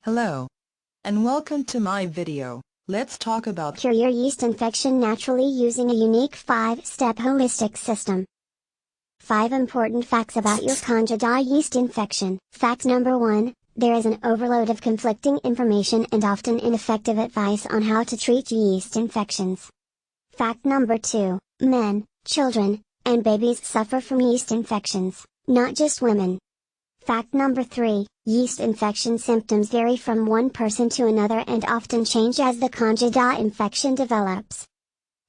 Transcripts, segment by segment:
Hello, and welcome to my video. Let's talk about Cure your yeast infection naturally using a unique 5-step holistic system. 5 important facts about your Candida yeast infection. Fact number 1, there is an overload of conflicting information and often ineffective advice on how to treat yeast infections. Fact number 2, men, children, and babies suffer from yeast infections, not just women. Fact number 3, yeast infection symptoms vary from one person to another and often change as the Candida infection develops.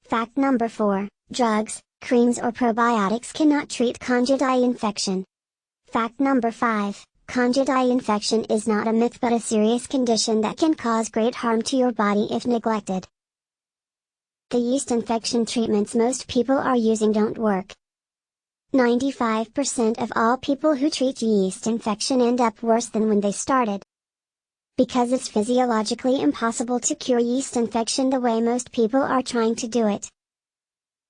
Fact number 4, drugs, creams or probiotics cannot treat Candida infection. Fact number 5, Candida infection is not a myth but a serious condition that can cause great harm to your body if neglected. The yeast infection treatments most people are using don't work. 95% of all people who treat yeast infection end up worse than when they started. Because it's physiologically impossible to cure yeast infection the way most people are trying to do it.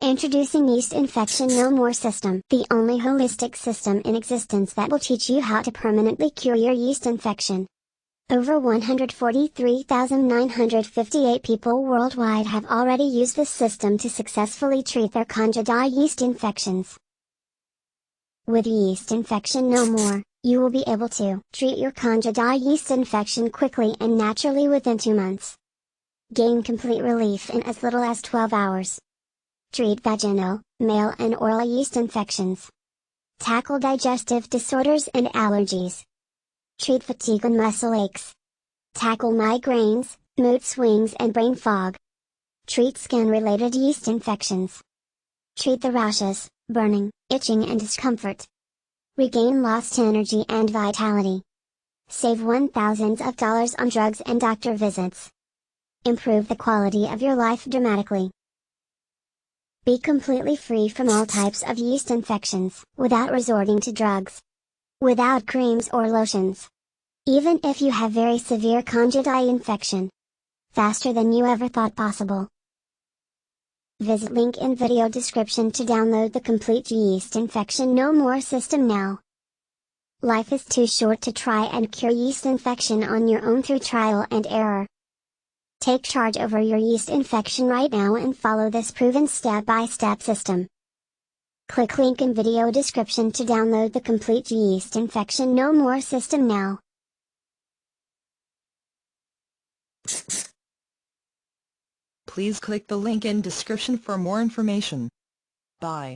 Introducing Yeast Infection No More System, the only holistic system in existence that will teach you how to permanently cure your yeast infection. Over 143,958 people worldwide have already used this system to successfully treat their Candida yeast infections. With Yeast Infection No More, you will be able to treat your Candida yeast infection quickly and naturally within 2 months. Gain complete relief in as little as 12 hours. Treat vaginal, male and oral yeast infections. Tackle digestive disorders and allergies. Treat fatigue and muscle aches. Tackle migraines, mood swings and brain fog. Treat skin-related yeast infections. Treat the rashes, burning, itching and discomfort. Regain lost energy and vitality. Save thousands of dollars on drugs and doctor visits. Improve the quality of your life dramatically. Be completely free from all types of yeast infections without resorting to drugs. Without creams or lotions. Even if you have very severe Candida infection. Faster than you ever thought possible. Visit link in video description to download the complete Yeast Infection No More system now. Life is too short to try and cure yeast infection on your own through trial and error. Take charge over your yeast infection right now and follow this proven step-by-step system. Click link in video description to download the complete Yeast Infection No More system now. Please click the link in description for more information. Bye.